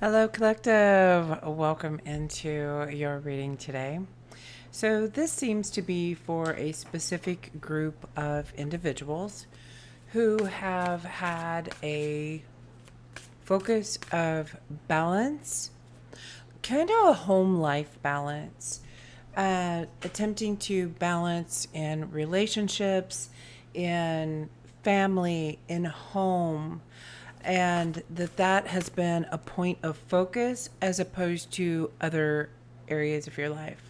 Hello, Collective. Welcome into your reading today. So, this seems to be for a specific group of individuals who have had a focus of balance, kind of a home life balance, attempting to balance in relationships, in family, in home, and that has been a point of focus as opposed to other areas of your life.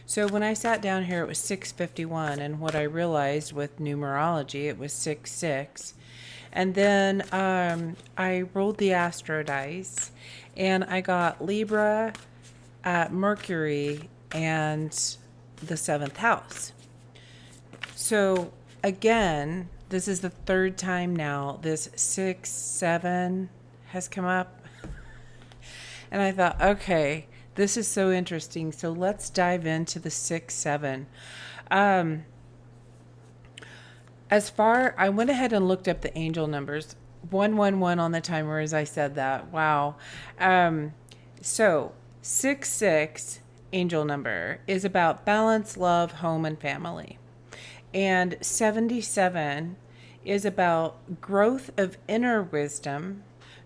So when I sat down here, it was 6:51, and what I realized with numerology, it was 6-6. And then I rolled the astro dice, and I got Libra, Mercury, and the seventh house. So again, this is the third time now this 6-7 has come up. And I thought, okay, this is so interesting. So let's dive into the 6-7. I went ahead and looked up the angel numbers. 111 on the timer as I said that. Wow. So 6-6 angel number is about balance, love, home, and family. And 77 is about growth of inner wisdom,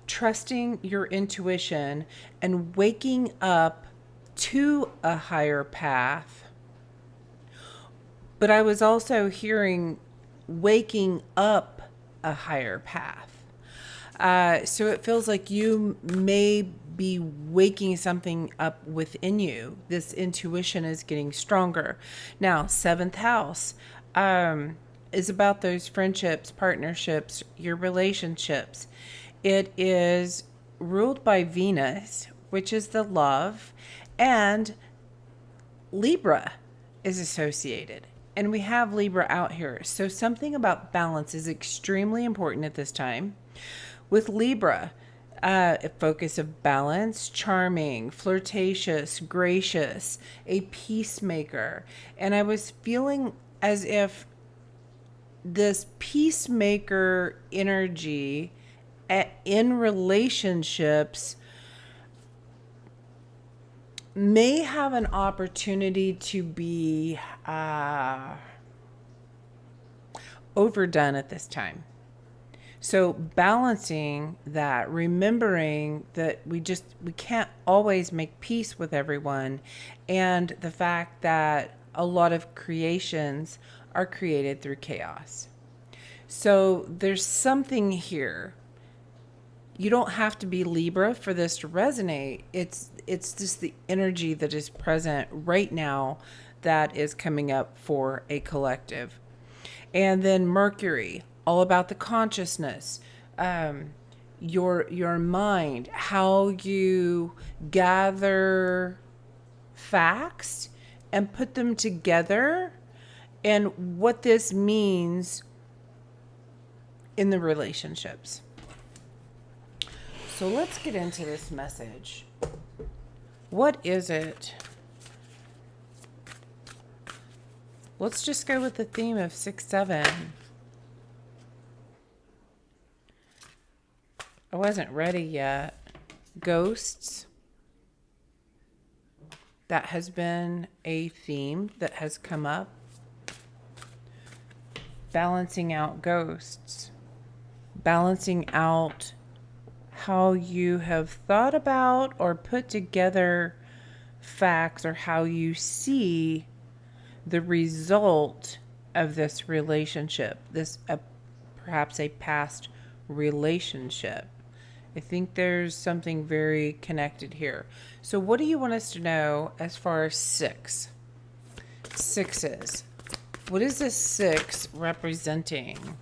trusting your intuition, and waking up to a higher path. But I was also hearing waking up a higher path. So it feels like you may be waking something up within you. This intuition is getting stronger. Now, seventh house is about those friendships, partnerships, your relationships. It is ruled by Venus, which is the love, and Libra is associated. And we have Libra out here. So something about balance is extremely important at this time. With Libra, a focus of balance, charming, flirtatious, gracious, a peacemaker. And I was feeling as if this peacemaker energy in relationships may have an opportunity to be overdone at this time. So balancing that, remembering that we can't always make peace with everyone, and the fact that a lot of creations are created through chaos. So there's something here. You don't have to be Libra for this to resonate. It's just the energy that is present right now that is coming up for a collective. And then Mercury, all about the consciousness, your mind, how you gather facts and put them together, and what this means in the relationships. So let's get into this message. What is it? Let's just go with the theme of 6-7. I wasn't ready yet. Ghosts. That has been a theme that has come up. Balancing out ghosts. Balancing out how you have thought about or put together facts, or how you see the result of this relationship, perhaps a past relationship. I think there's something very connected here. So what do you want us to know as far as 6? Sixes. What is this 6 representing?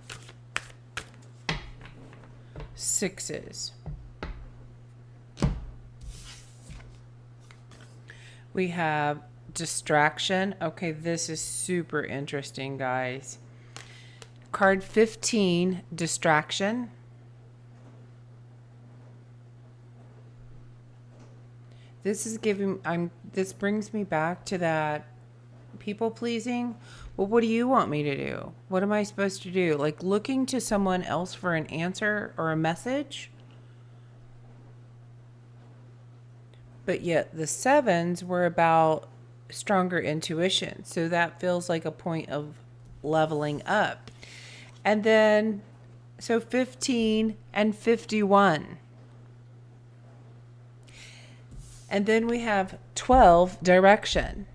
Sixes. We have distraction. Okay, this is super interesting, guys. Card 15, distraction. This brings me back to that people pleasing. Well, what do you want me to do? What am I supposed to do? Like looking to someone else for an answer or a message? but yet the sevens were about stronger intuition. So that feels like a point of leveling up. And then, so 15 and 51. And then we have 12, direction.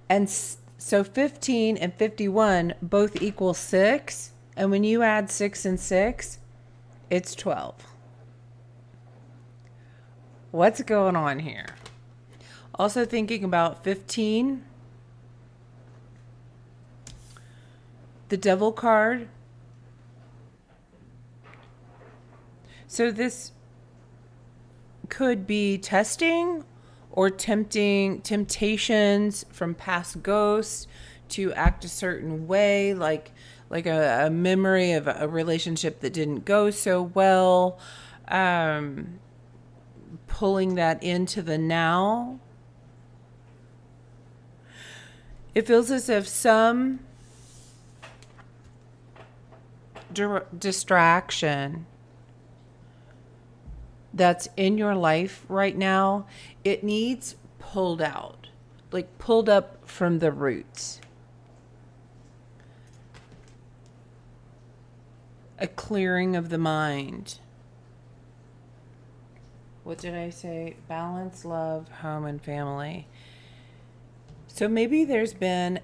And so 15 and 51 both equal 6. And when you add 6 and 6, it's 12. What's going on here? Also thinking about 15, the devil card. So this could be testing or temptations from past ghosts to act a certain way, like a memory of a relationship that didn't go so well, pulling that into the now. It feels as if some distraction that's in your life right now, it needs pulled out, like pulled up from the roots. A clearing of the mind. What did I say? Balance, love, home, and family. So maybe there's been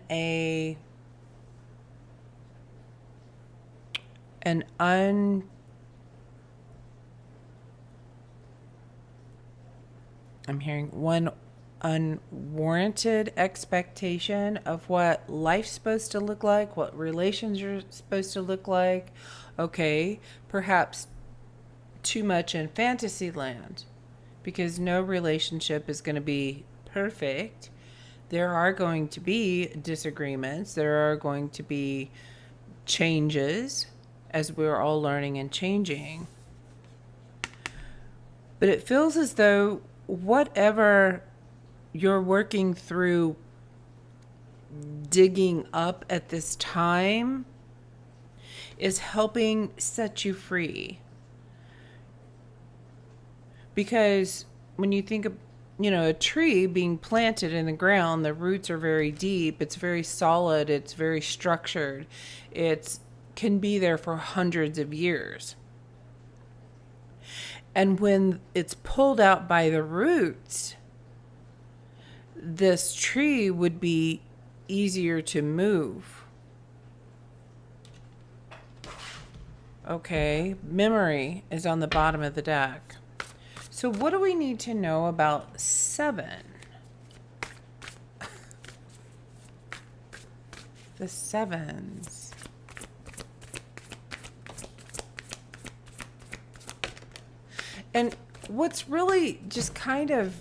I'm hearing one unwarranted expectation of what life's supposed to look like, what relations are supposed to look like. Okay, perhaps too much in fantasy land, because no relationship is going to be perfect. There are going to be disagreements. There are going to be changes as we're all learning and changing. But it feels as though whatever you're working through, digging up at this time, is helping set you free. Because when you think of, a tree being planted in the ground, the roots are very deep, it's very solid, it's very structured. It can be there for hundreds of years. And when it's pulled out by the roots, this tree would be easier to move. Okay, memory is on the bottom of the deck. So what do we need to know about 7? The sevens. And what's really just kind of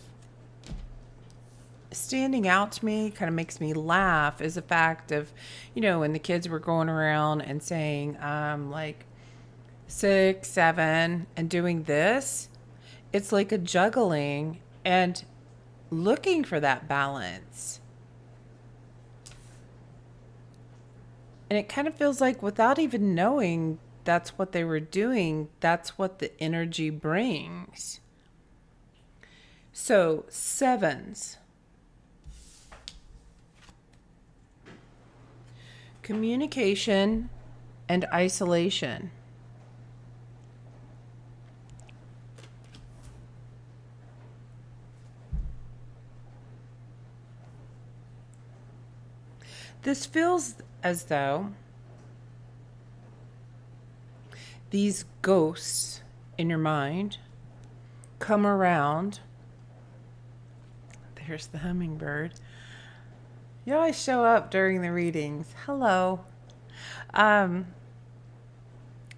standing out to me, kind of makes me laugh, is the fact of, when the kids were going around and saying, like 6, 7, and doing this, it's like a juggling and looking for that balance. And it kind of feels like without even knowing that's what they were doing, that's what the energy brings. So, sevens. Communication and isolation. This feels as though these ghosts in your mind come around. There's the hummingbird. You always show up during the readings. Hello.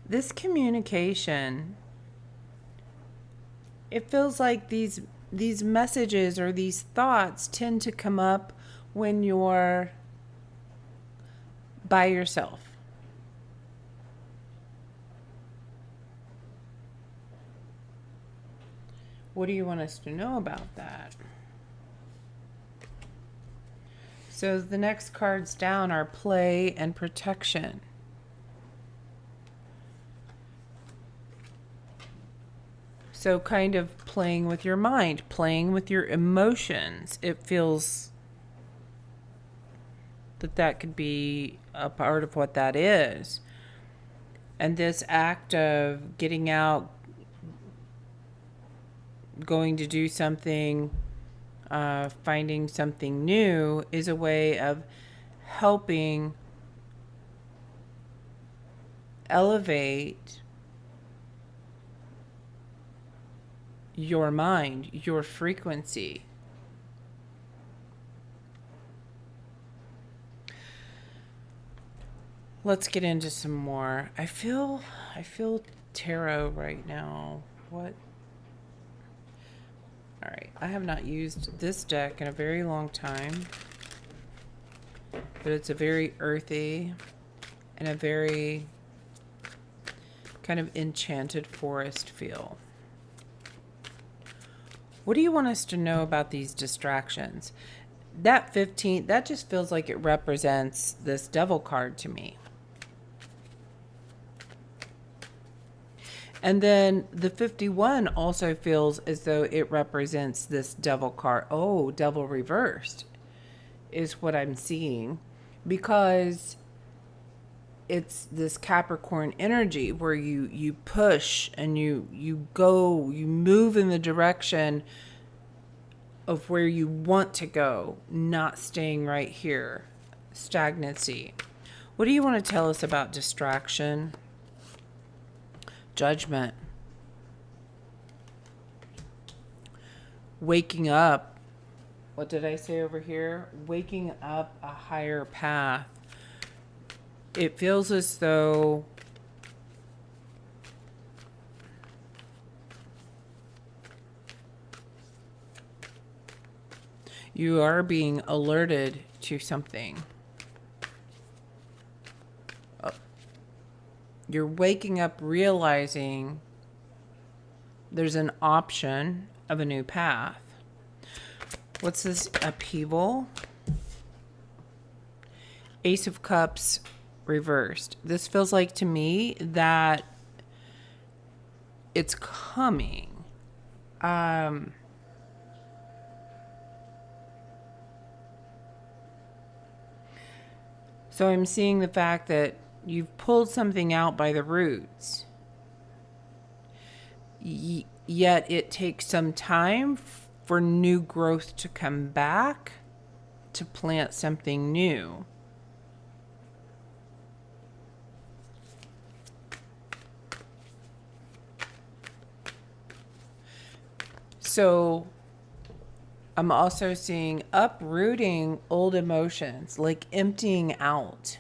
This communication, it feels like these messages or these thoughts tend to come up when you're by yourself. What do you want us to know about that? So the next cards down are play and protection. So kind of playing with your mind, playing with your emotions. It feels that could be a part of what that is. And this act of getting out, going to do something, finding something new is a way of helping elevate your mind, your frequency. Let's get into some more. I feel tarot right now. What? All right. I have not used this deck in a very long time. But it's a very earthy and a very kind of enchanted forest feel. What do you want us to know about these distractions? That 15, that just feels like it represents this devil card to me. And then the 51 also feels as though it represents this devil card. Oh, devil reversed is what I'm seeing, because it's this Capricorn energy where you push and you go, you move in the direction of where you want to go, not staying right here. Stagnancy. What do you want to tell us about distraction? Judgment. Waking up. What did I say over here? Waking up a higher path. It feels as though you are being alerted to something. You're waking up realizing there's an option of a new path. What's this? Upheaval. Ace of Cups reversed. This feels like to me that it's coming. So I'm seeing the fact that you've pulled something out by the roots. Yet it takes some time for new growth to come back to plant something new. So I'm also seeing uprooting old emotions, like emptying out.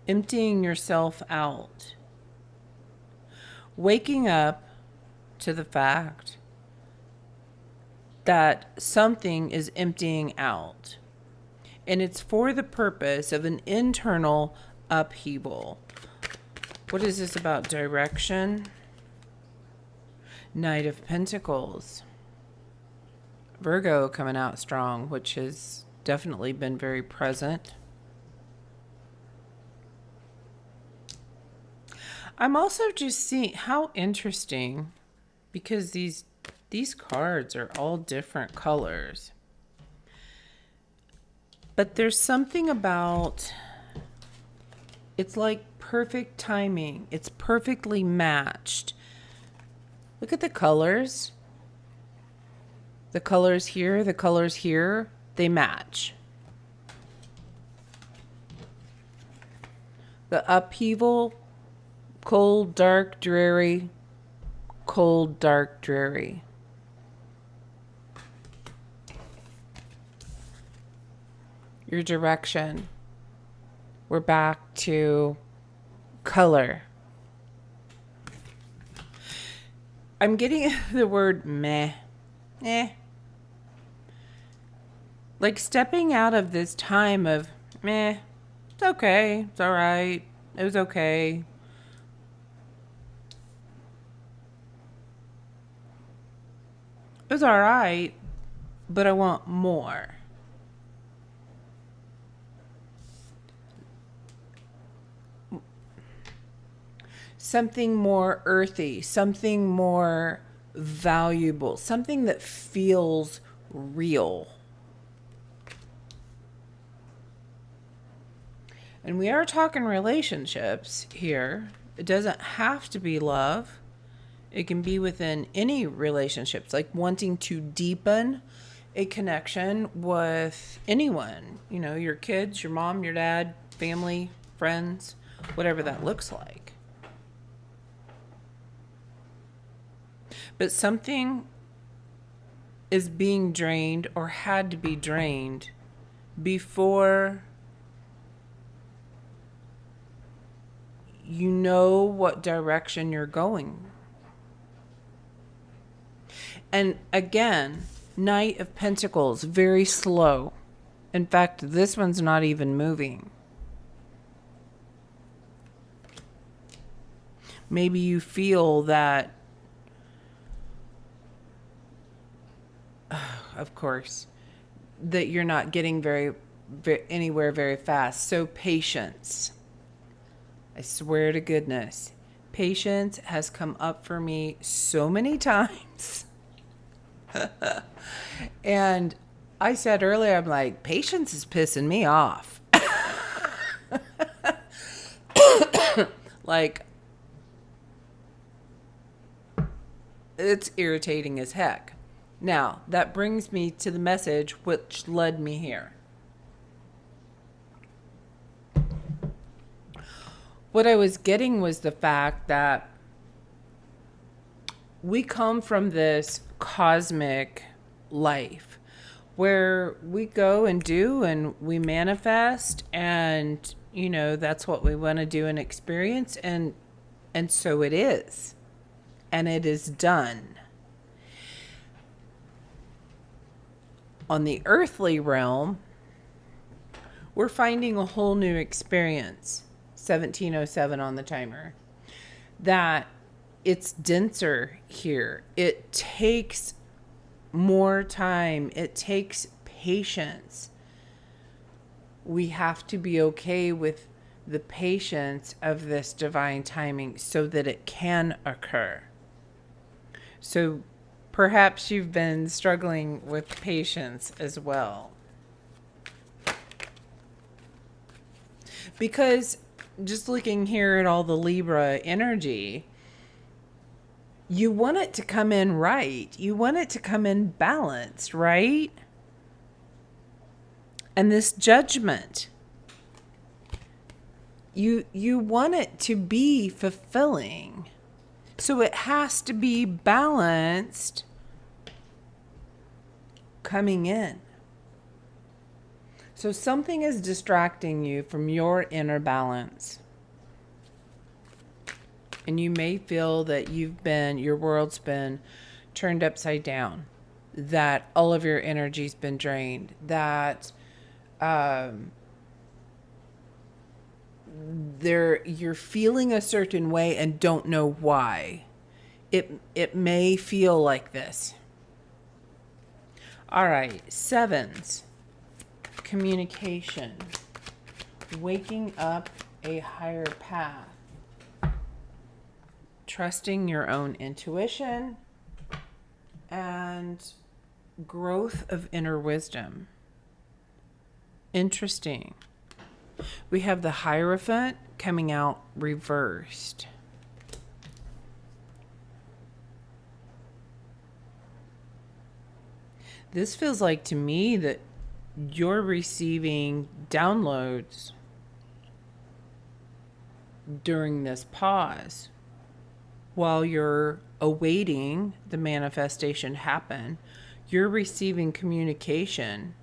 Emptying yourself out. Waking up to the fact that something is emptying out. And it's for the purpose of an internal upheaval. What is this about? Direction? Knight of Pentacles. Virgo coming out strong, which has definitely been very present. I'm also just seeing how interesting, because these cards are all different colors. But there's something about, it's like perfect timing. It's perfectly matched. Look at the colors. The colors here, the colors here, they match. The upheaval, cold, dark, dreary, cold, dark, dreary. Your direction. We're back to color. I'm getting the word meh. Like stepping out of this time of meh. It's okay. It's all right. It was okay. It was all right, but I want more. something more earthy, something more valuable, something that feels real. And we are talking relationships here. It doesn't have to be love. It can be within any relationships, like wanting to deepen a connection with anyone, you know, your kids, your mom, your dad, family, friends, whatever that looks like. But something is being drained or had to be drained before you know what direction you're going. And again, Knight of Pentacles, very slow. In fact, this one's not even moving. Maybe you feel that, of course, that you're not getting very anywhere very fast. So patience. I swear to goodness, patience has come up for me so many times. And I said earlier, I'm like, patience is pissing me off. Like, it's irritating as heck. Now, that brings me to the message which led me here. What I was getting was the fact that we come from this cosmic life where we go and do and we manifest, and you know, that's what we want to do and experience, and so it is, and it is done. On the earthly realm, we're finding a whole new experience. 1707 on the timer. That it's denser here. It takes more time. It takes patience. We have to be okay with the patience of this divine timing so that it can occur. So perhaps you've been struggling with patience as well. Because just looking here at all the Libra energy, you want it to come in right. You want it to come in balanced, right? And this judgment, you want it to be fulfilling. So it has to be balanced coming in. So something is distracting you from your inner balance. And you may feel that your world's been turned upside down, that all of your energy's been drained, that you're feeling a certain way and don't know why. It may feel like this. All right, sevens. Communication, waking up a higher path, trusting your own intuition, and growth of inner wisdom. Interesting. We have the Hierophant coming out reversed. This feels like to me that you're receiving downloads during this pause while you're awaiting the manifestation happen. You're receiving communication,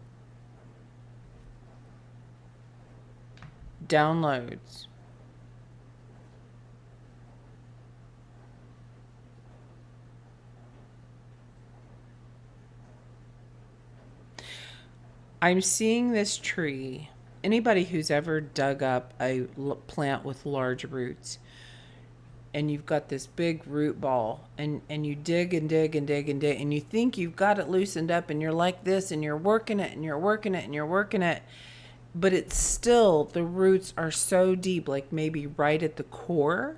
downloads. I'm seeing this tree. Anybody who's ever dug up a plant with large roots, and you've got this big root ball, and you dig and dig and dig and dig, and you think you've got it loosened up, and you're like this, and you're working it, and you're working it, and you're working it, but it's still, the roots are so deep, like maybe right at the core,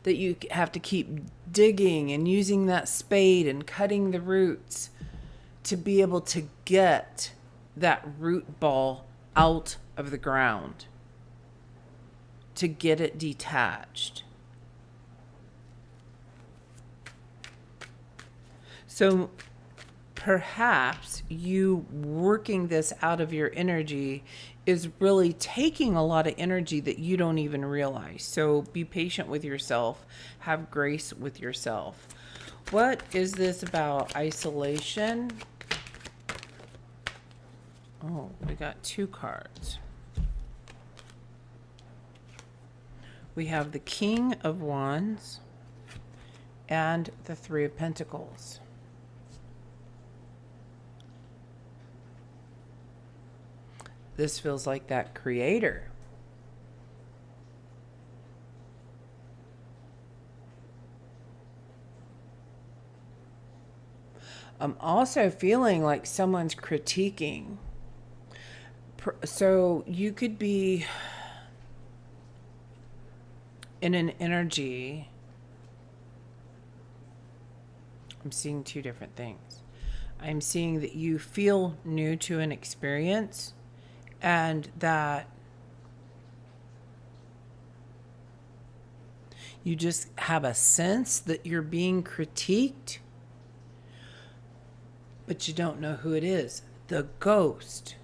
that you have to keep digging and using that spade and cutting the roots to be able to get that root ball out of the ground, to get it detached. So perhaps you working this out of your energy is really taking a lot of energy that you don't even realize. So be patient with yourself. Have grace with yourself. What is this about? Isolation. Oh, we got 2 cards. We have the King of Wands and the 3 of Pentacles. This feels like that creator. I'm also feeling like someone's critiquing. So you could be in an energy. I'm seeing 2 different things. I'm seeing that you feel new to an experience, and that you just have a sense that you're being critiqued, but you don't know who it is. The ghost.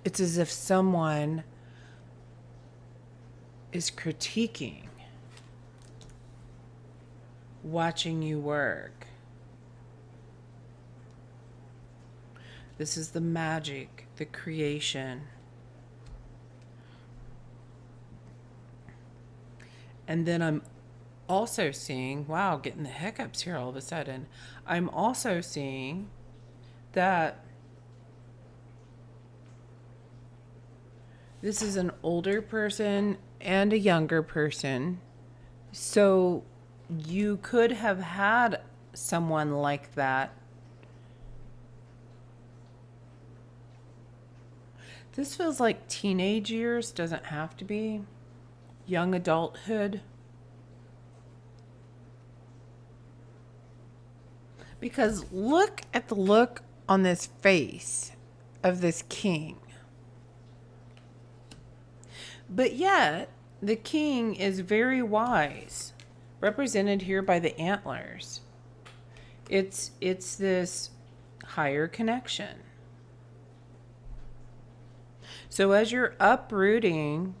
It's as if someone is critiquing, watching you work. This is the magic, the creation. And then I'm also seeing, wow, getting the hiccups here all of a sudden. I'm also seeing that this is an older person and a younger person. So you could have had someone like that. This feels like teenage years, doesn't have to be. Young adulthood. Because look at the look on this face of this king. But yet, the king is very wise, represented here by the antlers. It's this higher connection. So as you're uprooting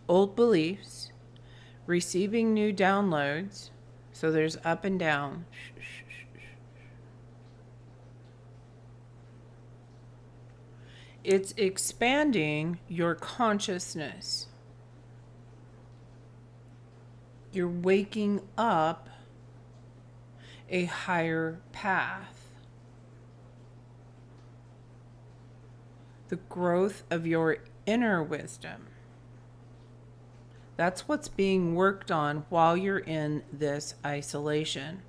old beliefs, receiving new downloads, so there's up and down. It's expanding your consciousness. You're waking up a higher path. The growth of your inner wisdom. That's what's being worked on while you're in this isolation.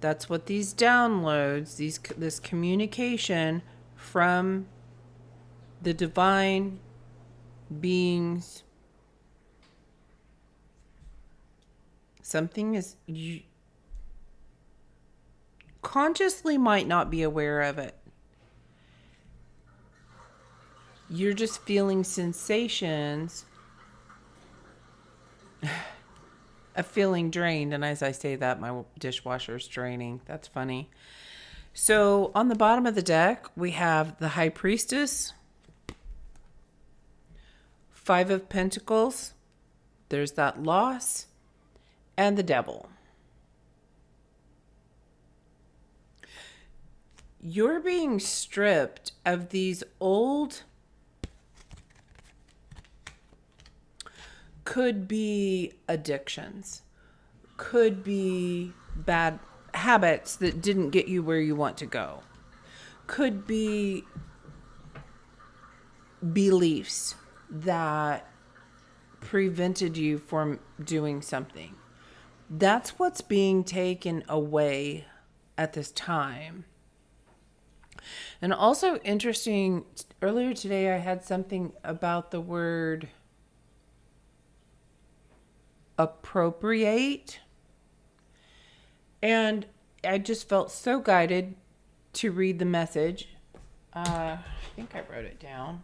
That's what these downloads, this communication from the divine beings. Something is, you consciously might not be aware of it. You're just feeling sensations of feeling drained. And as I say that, my dishwasher's draining. That's funny. So on the bottom of the deck, we have the High Priestess, 5 of Pentacles. There's that loss. And the Devil. You're being stripped of these old, could be addictions, could be bad habits that didn't get you where you want to go, could be beliefs that prevented you from doing something. That's what's being taken away at this time. And also interesting, earlier today I had something about the word appropriate. And I just felt so guided to read the message. I think I wrote it down.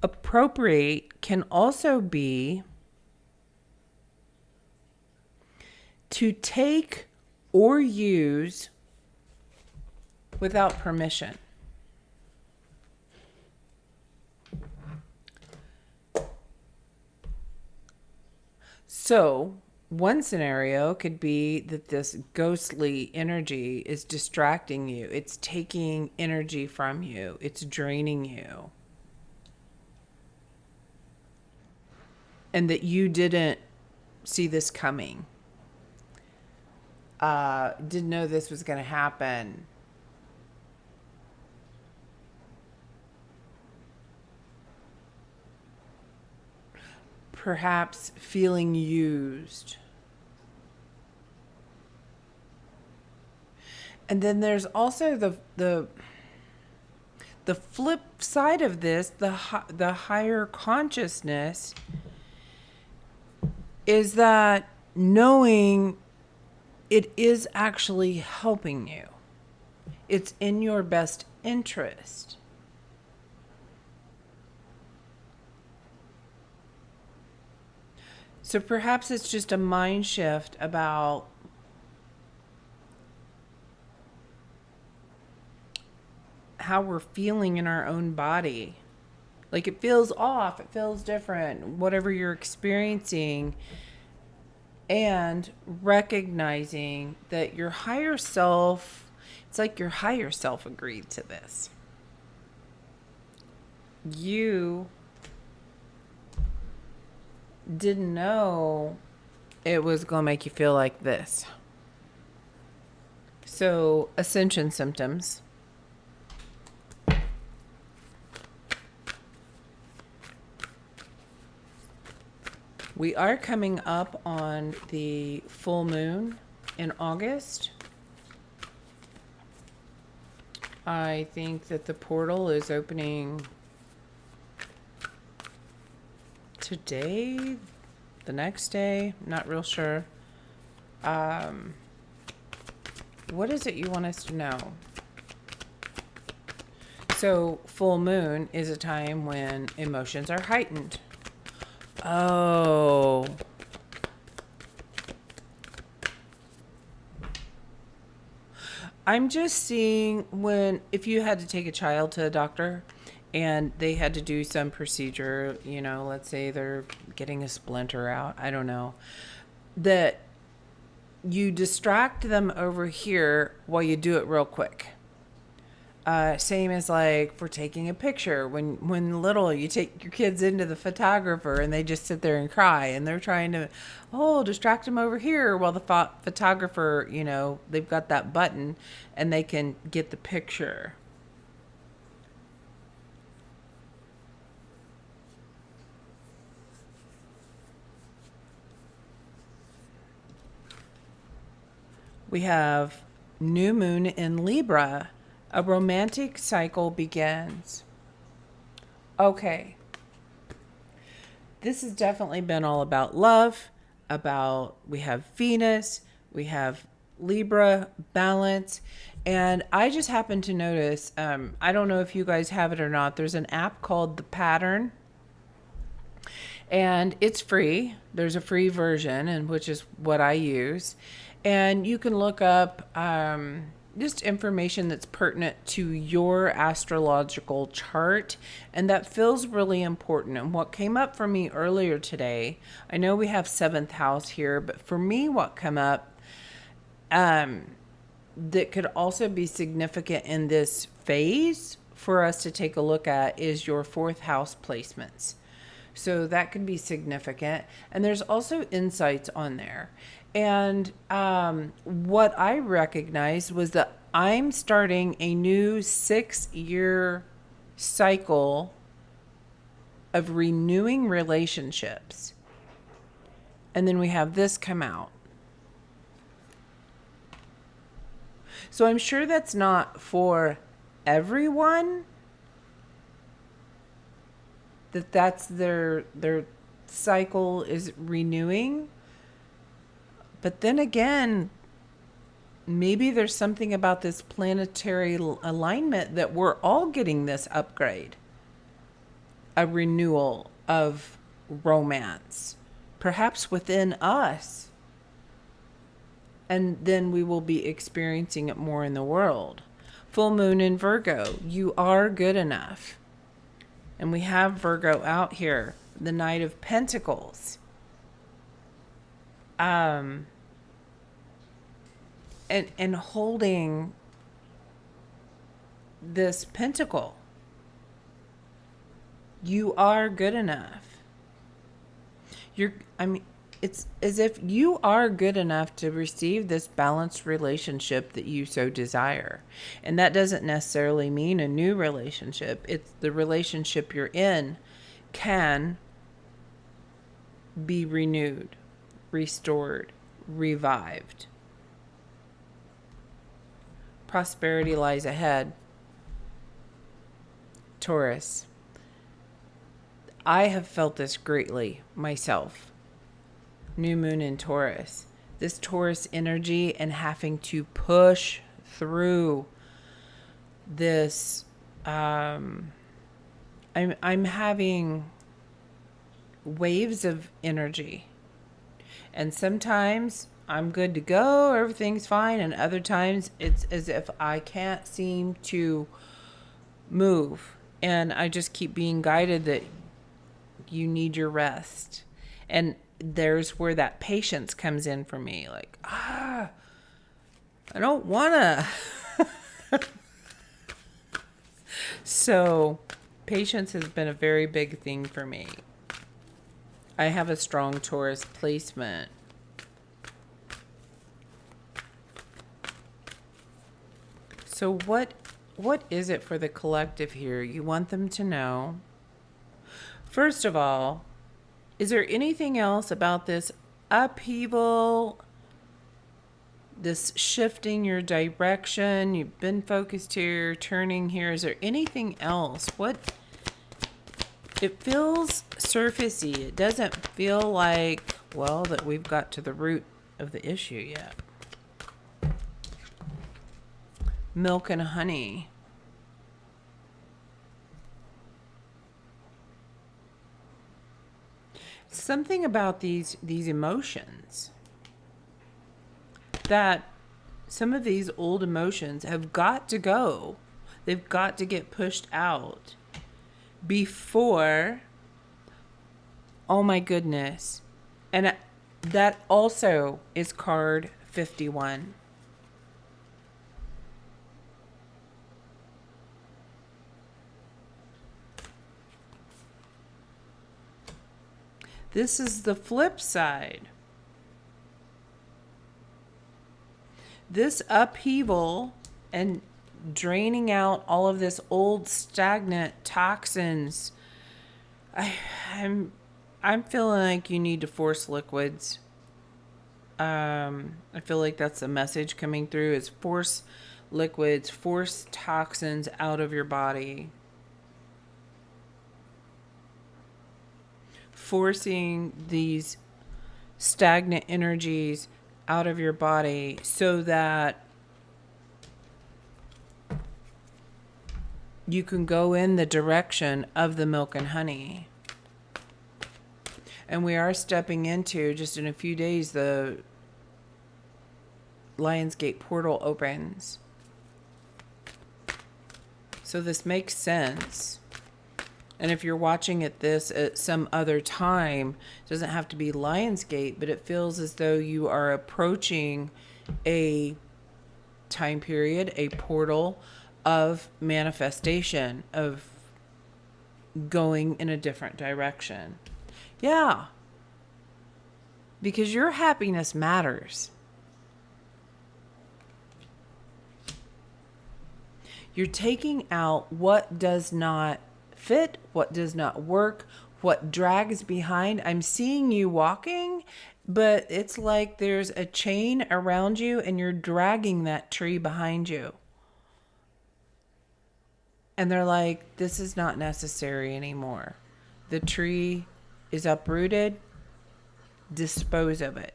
Appropriate can also be to take or use without permission. So, one scenario could be that this ghostly energy is distracting you. It's taking energy from you. It's draining you. And that you didn't see this coming. Didn't know this was going to happen. Perhaps feeling used. And then there's also the flip side of this, the higher consciousness, is that knowing it is actually helping you. It's in your best interest. So perhaps it's just a mind shift about how we're feeling in our own body. Like it feels off, it feels different, whatever you're experiencing. And recognizing that your higher self, it's like your higher self agreed to this. You didn't know it was going to make you feel like this. So, ascension symptoms. We are coming up on the full moon in August. I think that the portal is opening today, the next day, not real sure. What is it you want us to know? So, full moon is a time when emotions are heightened. Oh. I'm just seeing if you had to take a child to a doctor and they had to do some procedure, let's say they're getting a splinter out, I don't know, that you distract them over here while you do it real quick. Same as like for taking a picture. When little, you take your kids into the photographer and they just sit there and cry and they're trying to, distract them over here while the photographer, they've got that button and they can get the picture. We have new moon in Libra. A romantic cycle begins. Okay. This has definitely been all about love, we have Venus, we have Libra, balance, and I just happened to notice, I don't know if you guys have it or not, there's an app called The Pattern, and it's free. There's a free version, and which is what I use, and you can look up just information that's pertinent to your astrological chart, and that feels really important. And what came up for me earlier today, I know we have 7th house here, but for me what came up that could also be significant in this phase for us to take a look at is your 4th house placements. So that could be significant. And there's also insights on there. And what I recognized was that I'm starting a new 6-year cycle of renewing relationships. And then we have this come out. So I'm sure that's not for everyone, that's their cycle is renewing. But then again, maybe there's something about this planetary alignment that we're all getting this upgrade, a renewal of romance, perhaps within us. And then we will be experiencing it more in the world. Full moon in Virgo, you are good enough. And we have Virgo out here, the Knight of Pentacles. And holding this pentacle. You are good enough. It's as if you are good enough to receive this balanced relationship that you so desire. And that doesn't necessarily mean a new relationship. It's the relationship you're in can be renewed, restored, revived. Prosperity lies ahead. Taurus. I have felt this greatly myself. New moon in Taurus. This Taurus energy and having to push through this. I'm having waves of energy. And sometimes I'm good to go, everything's fine. And other times it's as if I can't seem to move. And I just keep being guided that you need your rest. And there's where that patience comes in for me. Like, I don't want to. So patience has been a very big thing for me. I have a strong Taurus placement. So what is it for the collective here? You want them to know. First of all, is there anything else about this upheaval, this shifting your direction? You've been focused here, turning here. Is there anything else? It feels surfacey. It doesn't feel like, well, that we've got to the root of the issue yet. Milk and honey. Something about these emotions, that some of these old emotions have got to go. They've got to get pushed out before, oh my goodness. And that also is card 51. This is the flip side. This upheaval and draining out all of this old stagnant toxins. I'm feeling like you need to force liquids. I feel like that's the message coming through, is force liquids, force toxins out of your body. Forcing these stagnant energies out of your body so that you can go in the direction of the milk and honey. And we are stepping into, just in a few days, the Lionsgate portal opens. So this makes sense. And if you're watching this at some other time, it doesn't have to be Lionsgate, but it feels as though you are approaching a time period, a portal of manifestation, of going in a different direction. Yeah. Because your happiness matters. You're taking out what does not fit, what does not work, what drags behind. I'm seeing you walking, but it's like there's a chain around you and you're dragging that tree behind you. And they're like, this is not necessary anymore. The tree is uprooted, dispose of it.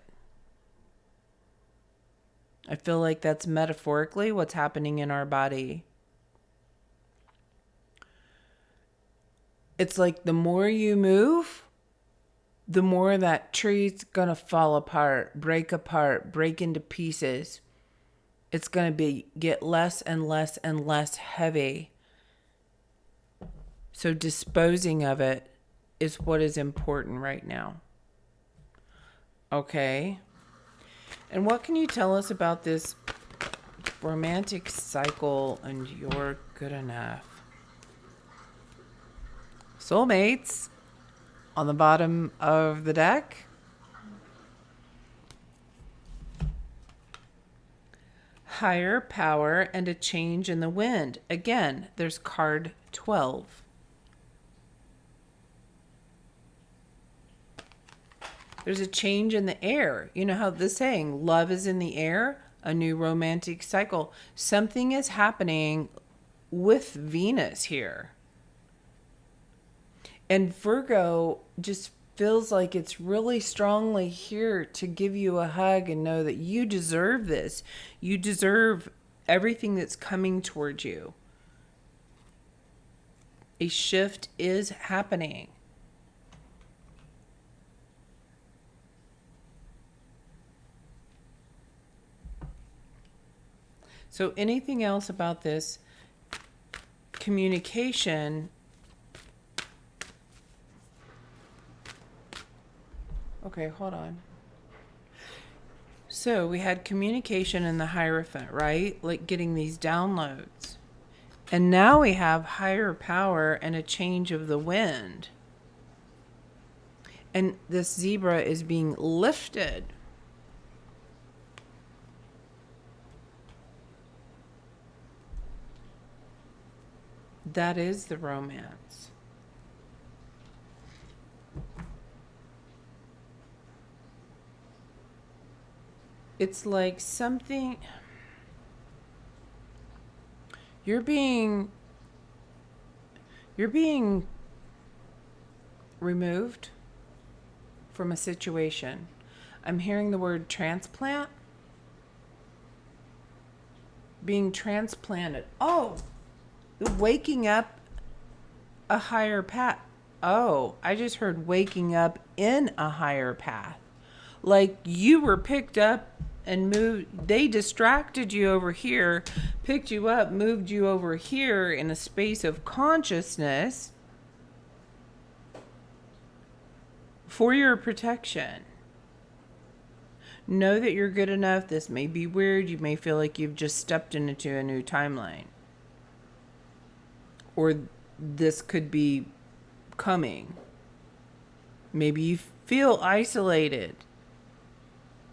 I feel like that's metaphorically what's happening in our body. It's like the more you move, the more that tree's gonna fall apart, break into pieces. It's gonna get less and less and less heavy. So disposing of it is what is important right now. Okay. And what can you tell us about this romantic cycle and you're good enough? Soulmates on the bottom of the deck. Higher power and a change in the wind. Again, there's card 12. There's a change in the air. You know how this saying, love is in the air, a new romantic cycle. Something is happening with Venus here. And Virgo just feels like it's really strongly here to give you a hug and know that you deserve this. You deserve everything that's coming towards you. A shift is happening. So anything else about this communication? Okay, hold on. So we had communication in the Hierophant, right? Like getting these downloads. And now we have higher power and a change of the wind. And this zebra is being lifted. That is the romance. It's like something you're being removed from a situation. I'm hearing the word transplant. Being transplanted. Oh, waking up a higher path. Oh, I just heard waking up in a higher path. Like you were picked up and moved. They distracted you over here, picked you up, moved you over here in a space of consciousness for your protection. Know that you're good enough. This may be weird. You may feel like you've just stepped into a new timeline. Or this could be coming. Maybe you feel isolated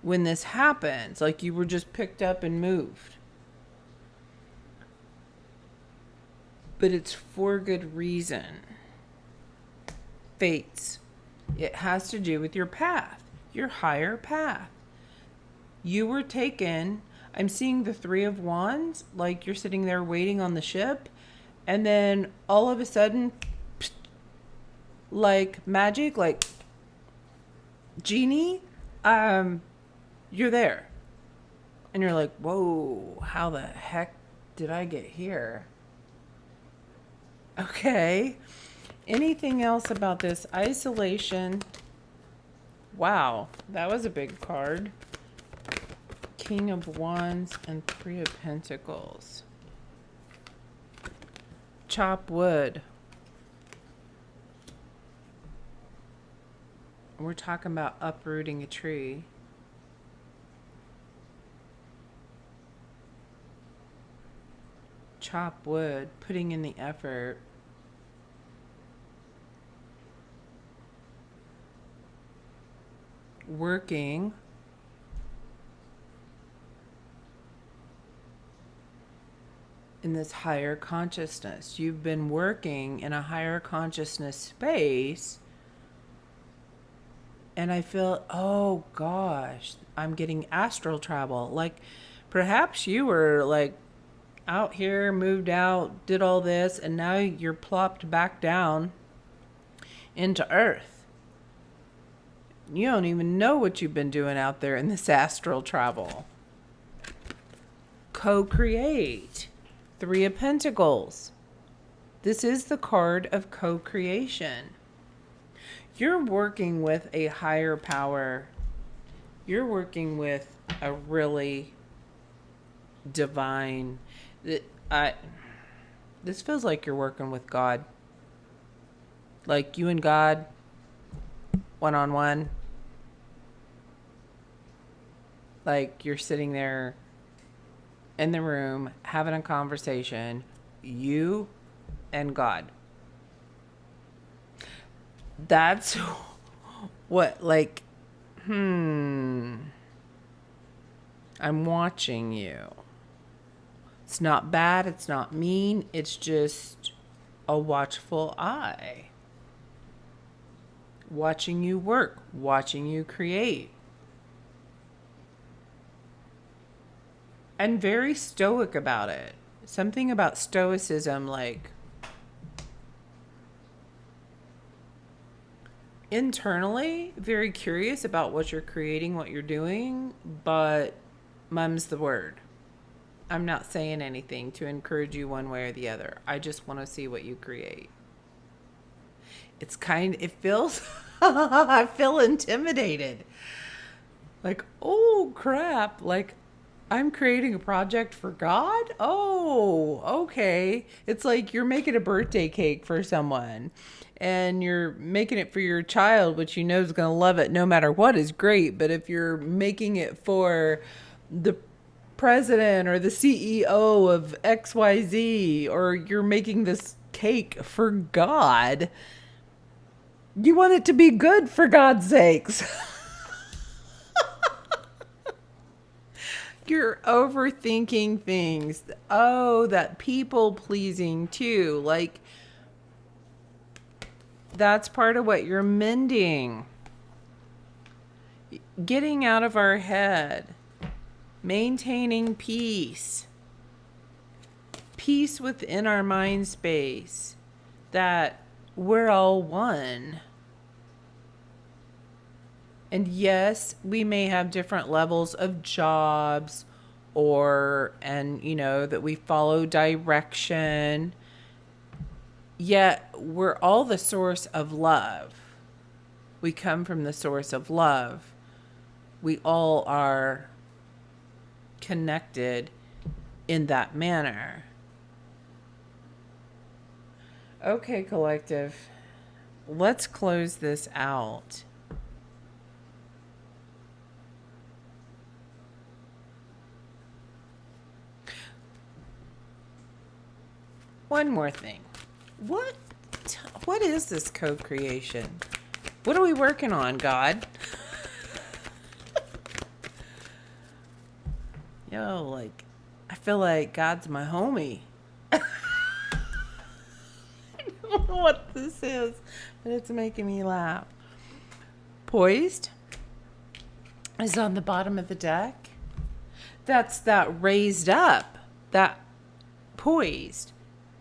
when this happens, like you were just picked up and moved. But it's for good reason. Fates. It has to do with your path, your higher path. You were taken. I'm seeing the 3 of Wands, like you're sitting there waiting on the ship. And then all of a sudden, like magic, like genie, you're there. And you're like, whoa, how the heck did I get here? Okay. Anything else about this isolation? Wow, that was a big card. King of Wands and 3 of Pentacles. Chop wood. We're talking about uprooting a tree. Chop wood, putting in the effort. Working. In this higher consciousness. You've been working in a higher consciousness space. And I feel, oh gosh, I'm getting astral travel. Like perhaps you were like out here, moved out, did all this, and now you're plopped back down into Earth. You don't even know what you've been doing out there in this astral travel. Co-create. Three of Pentacles. This is the card of co-creation. You're working with a higher power. You're working with a really divine... This feels like you're working with God. Like you and God, one-on-one. Like you're sitting there in the room having a conversation. You and God. That's what, like, I'm watching you. It's not bad. It's not mean. It's just a watchful eye. Watching you work. Watching you create. And very stoic about it. Something about stoicism, like internally very curious about what you're creating, what you're doing, but mum's the word. I'm not saying anything to encourage you one way or the other. I just want to see what you create. It feels, I feel intimidated. Like, oh crap, like I'm creating a project for God? Oh, okay. It's like you're making a birthday cake for someone and you're making it for your child, which you know is going to love it no matter what is great. But if you're making it for the president or the CEO of XYZ, or you're making this cake for God, you want it to be good, for God's sakes. You're overthinking things. Oh, that people pleasing too. Like, that's part of what you're mending. Getting out of our head. Maintaining peace. Peace within our mind space. That we're all one. And yes, we may have different levels of jobs that we follow direction. Yet we're all the source of love. We come from the source of love. We all are connected in that manner. Okay, collective. Let's close this out. One more thing. What is this co-creation? What are we working on, God? I feel like God's my homie. I don't know what this is, but it's making me laugh. Poised is on the bottom of the deck. That's that raised up, that poised.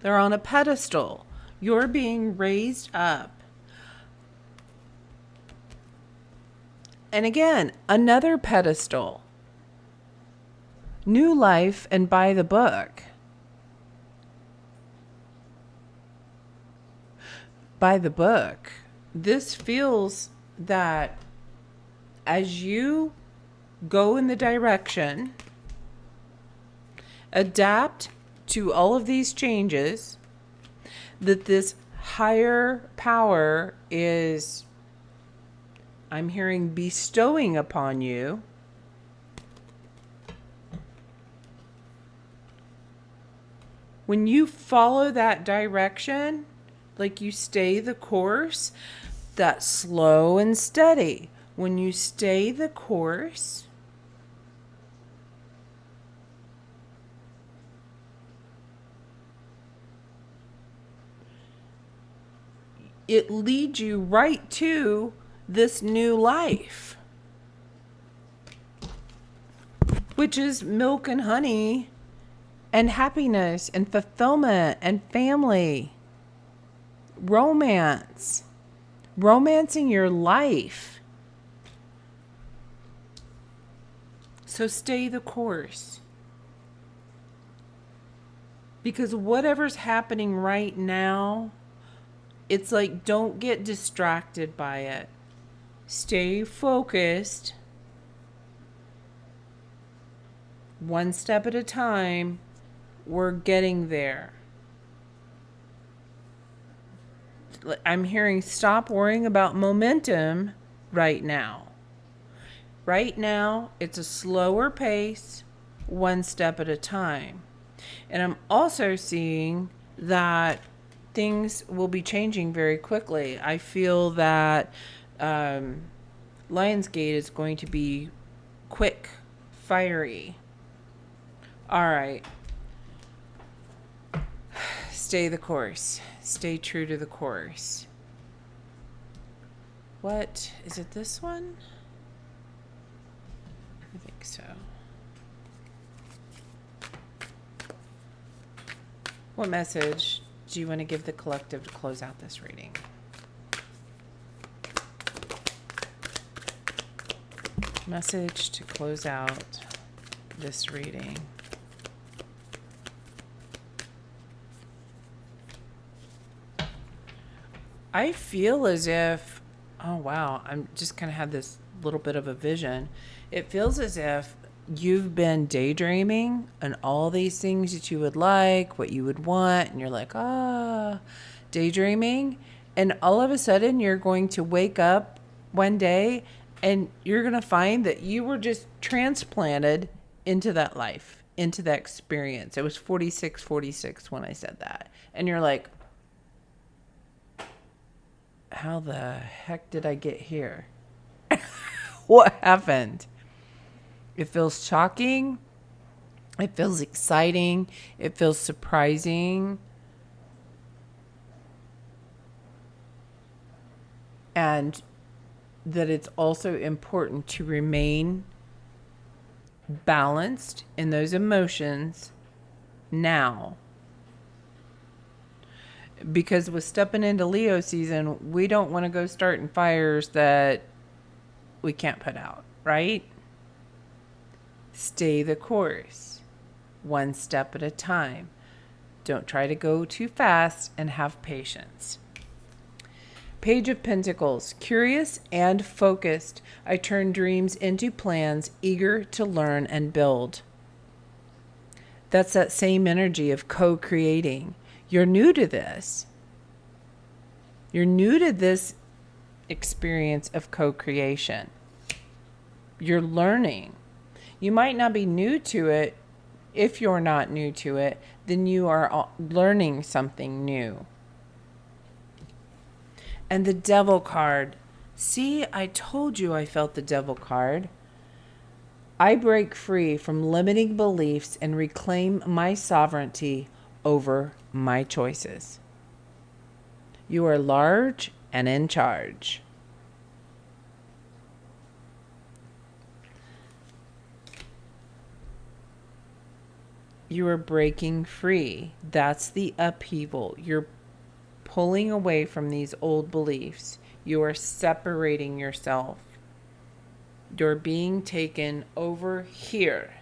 They're on a pedestal. You're being raised up. And again, another pedestal. New life and by the book. By the book. This feels that as you go in the direction, adapt to all of these changes, that this higher power is, I'm hearing, bestowing upon you. When you follow that direction, like you stay the course, that's slow and steady. When you stay the course, it leads you right to this new life, which is milk and honey and happiness and fulfillment and family, romance, romancing your life. So stay the course. Because whatever's happening right now, it's like, don't get distracted by it. Stay focused. One step at a time. We're getting there. I'm hearing stop worrying about momentum right now. Right now, it's a slower pace, one step at a time. And I'm also seeing that things will be changing very quickly. I feel that Lionsgate is going to be quick, fiery. All right. Stay the course. Stay true to the course. What? Is it this one? I think so. What message do you want to give the collective to close out this reading? Message to close out this reading. I feel as if, oh wow, I'm just kind of had this little bit of a vision. It feels as if you've been daydreaming and all these things that you would like, what you would want, and you're like, daydreaming. And all of a sudden you're going to wake up one day and you're going to find that you were just transplanted into that life, into that experience. It was 46 when I said that. And you're like, how the heck did I get here? What happened? It feels shocking. It feels exciting. It feels surprising. And that it's also important to remain balanced in those emotions now. Because with stepping into Leo season, we don't want to go starting fires that we can't put out, right? Stay the course, one step at a time. Don't try to go too fast and have patience. Page of Pentacles, curious and focused. I turn dreams into plans, eager to learn and build. That's that same energy of co-creating. You're new to this. You're new to this experience of co-creation. You're learning. You might not be new to it. If you're not new to it, then you are learning something new. And the Devil card. See, I told you I felt the Devil card. I break free from limiting beliefs and reclaim my sovereignty over my choices. You are large and in charge. You are breaking free. That's the upheaval. You're pulling away from these old beliefs. You are separating yourself. You're being taken over here.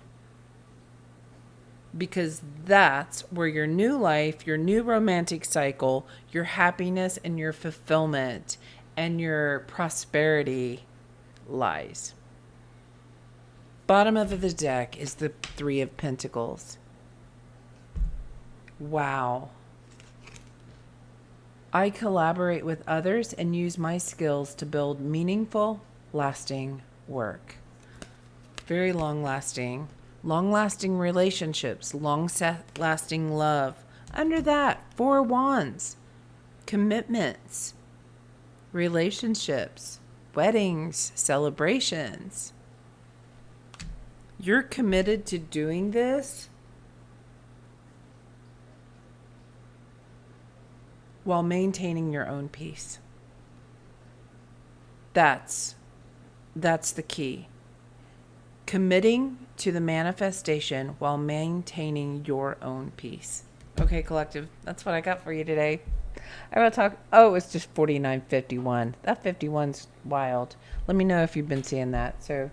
Because that's where your new life, your new romantic cycle, your happiness and your fulfillment and your prosperity lies. Bottom of the deck is the Three of Pentacles. Wow. I collaborate with others and use my skills to build meaningful, lasting work. Very long-lasting relationships, long-lasting love. Under that, 4 wands, commitments, relationships, weddings, celebrations. You're committed to doing this while maintaining your own peace. That's the key. Committing to the manifestation while maintaining your own peace. Okay, collective, that's what I got for you today. I want to talk. Oh, it's just 49.51. That 51's wild. Let me know if you've been seeing that. So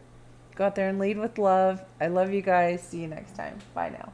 Go out there and lead with love. I love you guys. See you next time. Bye now.